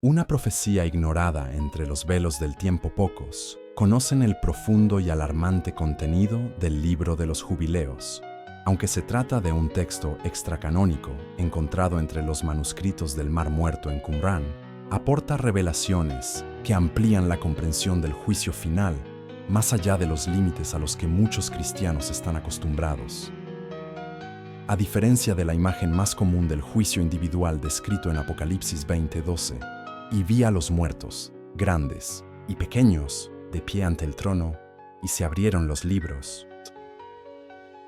Una profecía ignorada entre los velos del tiempo pocos conocen el profundo y alarmante contenido del libro de los jubileos. Aunque se trata de un texto extracanónico encontrado entre los manuscritos del Mar Muerto en Qumrán, aporta revelaciones que amplían la comprensión del juicio final más allá de los límites a los que muchos cristianos están acostumbrados. A diferencia de la imagen más común del juicio individual descrito en Apocalipsis 20:12, y vi a los muertos, grandes y pequeños, de pie ante el trono, y se abrieron los libros.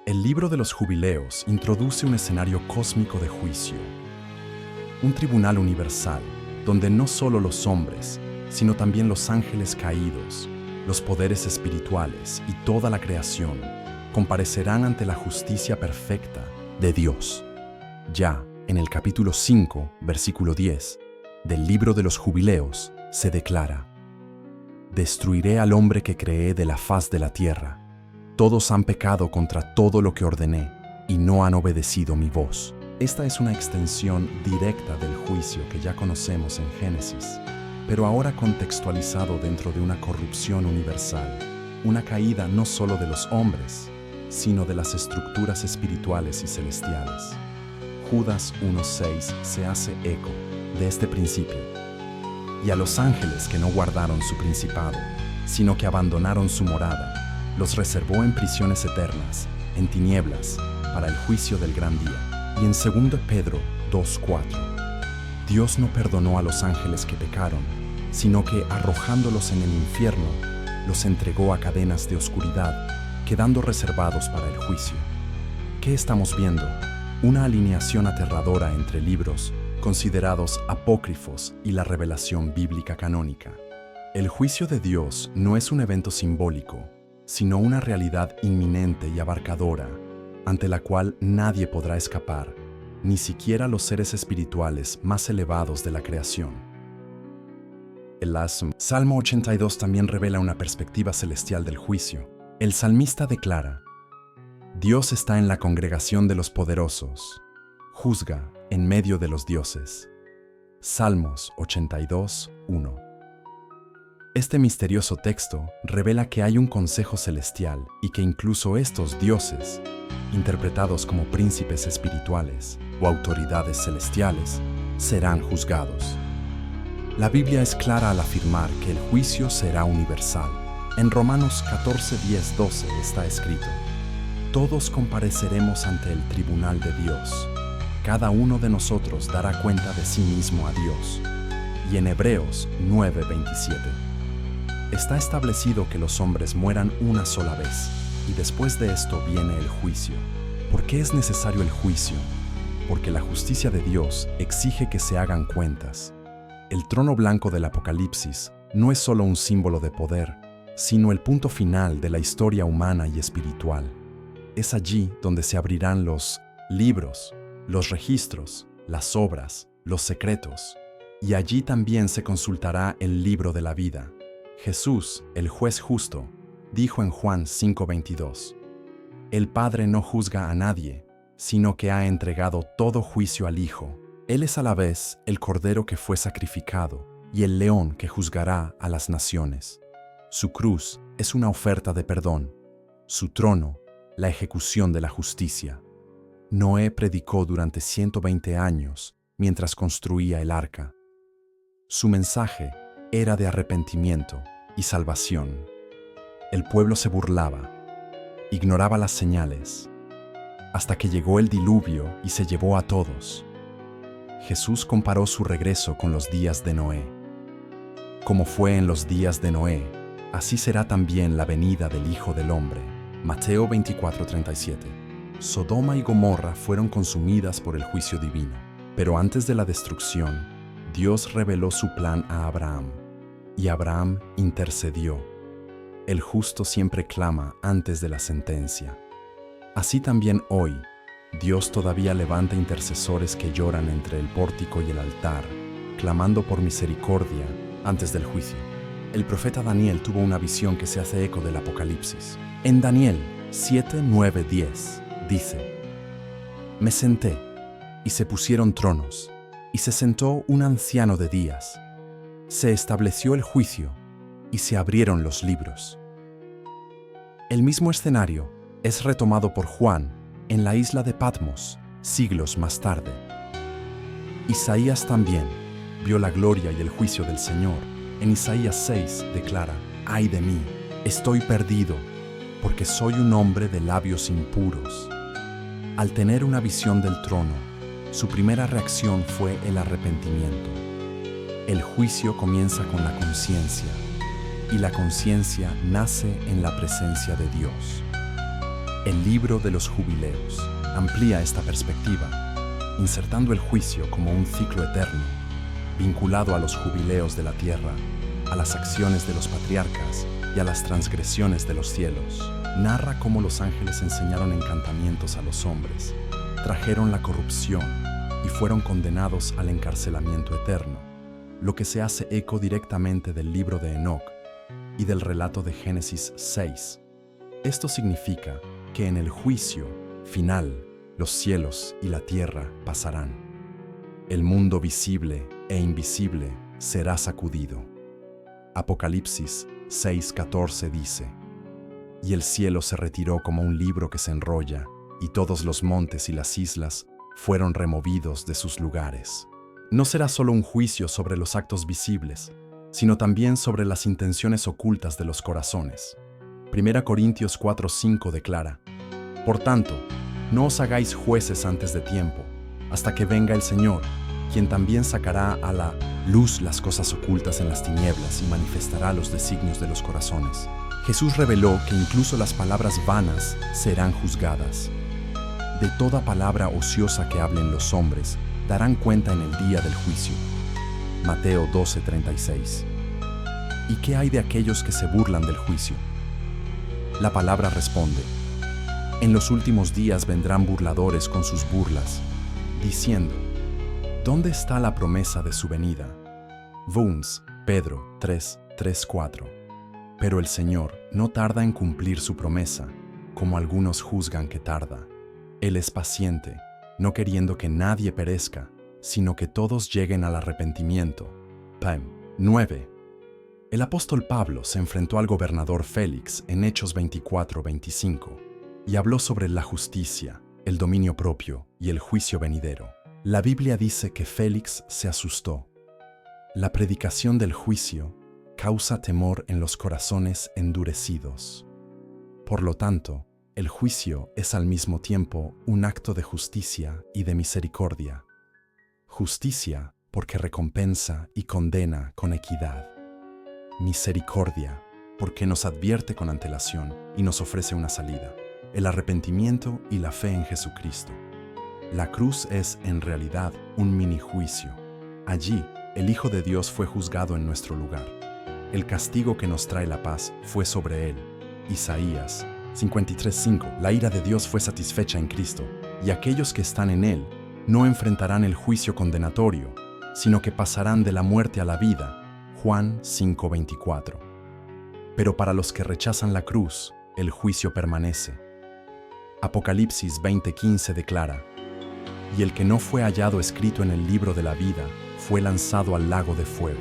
El libro de los jubileos introduce un escenario cósmico de juicio, un tribunal universal, donde no solo los hombres, sino también los ángeles caídos, los poderes espirituales y toda la creación comparecerán ante la justicia perfecta de Dios. Ya en el capítulo 5, versículo 10, del libro de los jubileos se declara: «Destruiré al hombre que creé de la faz de la tierra. Todos han pecado contra todo lo que ordené y no han obedecido mi voz». Esta es una extensión directa del juicio que ya conocemos en Génesis, pero ahora contextualizado dentro de una corrupción universal, una caída no solo de los hombres, sino de las estructuras espirituales y celestiales. Judas 1:6 se hace eco de este principio. Y a los ángeles que no guardaron su principado, sino que abandonaron su morada, los reservó en prisiones eternas, en tinieblas, para el juicio del gran día. Y en 2 Pedro 2:4, Dios no perdonó a los ángeles que pecaron, sino que, arrojándolos en el infierno, los entregó a cadenas de oscuridad, quedando reservados para el juicio. ¿Qué estamos viendo? Una alineación aterradora entre libros considerados apócrifos y la revelación bíblica canónica. El juicio de Dios no es un evento simbólico, sino una realidad inminente y abarcadora, ante la cual nadie podrá escapar, ni siquiera los seres espirituales más elevados de la creación. El Salmo 82 también revela una perspectiva celestial del juicio. El salmista declara: «Dios está en la congregación de los poderosos, juzga en medio de los dioses». Salmos 82:1. Este misterioso texto revela que hay un consejo celestial y que incluso estos dioses, interpretados como príncipes espirituales o autoridades celestiales, serán juzgados. La Biblia es clara al afirmar que el juicio será universal. En Romanos 14:10-12 está escrito: «Todos compareceremos ante el tribunal de Dios. Cada uno de nosotros dará cuenta de sí mismo a Dios». Y en Hebreos 9:27, está establecido que los hombres mueran una sola vez, y después de esto viene el juicio. ¿Por qué es necesario el juicio? Porque la justicia de Dios exige que se hagan cuentas. El trono blanco del Apocalipsis no es solo un símbolo de poder, sino el punto final de la historia humana y espiritual. Es allí donde se abrirán los libros, los registros, las obras, los secretos, y allí también se consultará el libro de la vida. Jesús, el juez justo, dijo en Juan 5:22, «El Padre no juzga a nadie, sino que ha entregado todo juicio al Hijo. Él es a la vez el Cordero que fue sacrificado y el León que juzgará a las naciones. Su cruz es una oferta de perdón, su trono, la ejecución de la justicia». Noé predicó durante 120 años mientras construía el arca. Su mensaje era de arrepentimiento y salvación. El pueblo se burlaba, ignoraba las señales, hasta que llegó el diluvio y se llevó a todos. Jesús comparó su regreso con los días de Noé. Como fue en los días de Noé, así será también la venida del Hijo del Hombre. Mateo 24:37. Sodoma y Gomorra fueron consumidas por el juicio divino, pero antes de la destrucción, Dios reveló su plan a Abraham, y Abraham intercedió. El justo siempre clama antes de la sentencia. Así también hoy, Dios todavía levanta intercesores que lloran entre el pórtico y el altar, clamando por misericordia antes del juicio. El profeta Daniel tuvo una visión que se hace eco del Apocalipsis. En Daniel 7:9-10 dice: «Me senté, y se pusieron tronos, y se sentó un anciano de días, Se estableció el juicio y se abrieron los libros. El mismo escenario es retomado por Juan en la isla de Patmos, siglos más tarde. Isaías también vio la gloria y el juicio del Señor. En Isaías 6 declara: «Ay de mí, estoy perdido, porque soy un hombre de labios impuros». Al tener una visión del trono, su primera reacción fue el arrepentimiento. El juicio comienza con la conciencia, y la conciencia nace en la presencia de Dios. El libro de los jubileos amplía esta perspectiva, insertando el juicio como un ciclo eterno, vinculado a los jubileos de la tierra, a las acciones de los patriarcas y a las transgresiones de los cielos. Narra cómo los ángeles enseñaron encantamientos a los hombres, trajeron la corrupción y fueron condenados al encarcelamiento eterno, lo que se hace eco directamente del libro de Enoc y del relato de Génesis 6. Esto significa que en el juicio final, los cielos y la tierra pasarán. El mundo visible e invisible será sacudido. Apocalipsis 6:14 dice: «Y el cielo se retiró como un libro que se enrolla, y todos los montes y las islas fueron removidos de sus lugares». No será solo un juicio sobre los actos visibles, sino también sobre las intenciones ocultas de los corazones. 1 Corintios 4:5 declara: «Por tanto, no os hagáis jueces antes de tiempo, hasta que venga el Señor, quien también sacará a la luz las cosas ocultas en las tinieblas y manifestará los designios de los corazones». Jesús reveló que incluso las palabras vanas serán juzgadas. De toda palabra ociosa que hablen los hombres, darán cuenta en el día del juicio. Mateo 12:36. ¿Y qué hay de aquellos que se burlan del juicio? La palabra responde: «En los últimos días vendrán burladores con sus burlas, diciendo: ¿dónde está la promesa de su venida?». Vuns, Pedro 3:4. Pero el Señor no tarda en cumplir su promesa, como algunos juzgan que tarda. Él es paciente, no queriendo que nadie perezca, sino que todos lleguen al arrepentimiento. Pam 9. El apóstol Pablo se enfrentó al gobernador Félix en Hechos 24:25 y habló sobre la justicia, el dominio propio y el juicio venidero. La Biblia dice que Félix se asustó. La predicación del juicio causa temor en los corazones endurecidos. Por lo tanto, el juicio es al mismo tiempo un acto de justicia y de misericordia. Justicia porque recompensa y condena con equidad. Misericordia porque nos advierte con antelación y nos ofrece una salida. El arrepentimiento y la fe en Jesucristo. La cruz es, en realidad, un mini juicio. Allí, el Hijo de Dios fue juzgado en nuestro lugar. El castigo que nos trae la paz fue sobre él. Isaías 53:5. La ira de Dios fue satisfecha en Cristo, y aquellos que están en él no enfrentarán el juicio condenatorio, sino que pasarán de la muerte a la vida. Juan 5:24. Pero para los que rechazan la cruz, el juicio permanece. Apocalipsis 20:15 declara: «Y el que no fue hallado escrito en el libro de la vida fue lanzado al lago de fuego».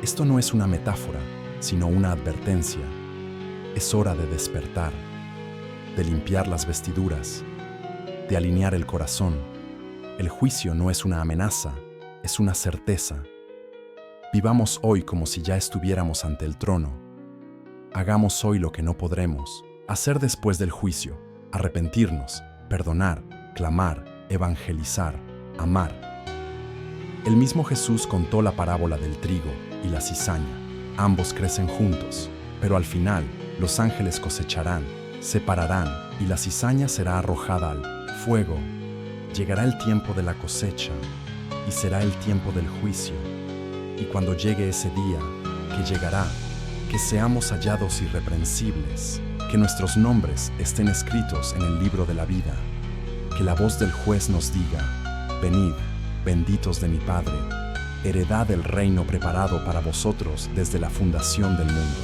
Esto no es una metáfora, sino una advertencia. Es hora de despertar, de limpiar las vestiduras, de alinear el corazón. El juicio no es una amenaza, es una certeza. Vivamos hoy como si ya estuviéramos ante el trono. Hagamos hoy lo que no podremos hacer después del juicio: arrepentirnos, perdonar, clamar, evangelizar, amar. El mismo Jesús contó la parábola del trigo y la cizaña. Ambos crecen juntos, pero al final los ángeles cosecharán, separarán y la cizaña será arrojada al fuego. Llegará el tiempo de la cosecha y será el tiempo del juicio. Y cuando llegue ese día, que llegará, que seamos hallados irreprensibles, que nuestros nombres estén escritos en el libro de la vida, que la voz del juez nos diga: «Venid, benditos de mi Padre, heredad del reino preparado para vosotros desde la fundación del mundo».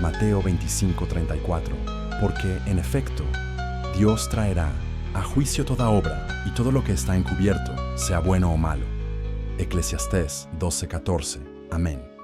Mateo 25:34. Porque, en efecto, Dios traerá a juicio toda obra y todo lo que está encubierto, sea bueno o malo. Eclesiastés 12:14. Amén.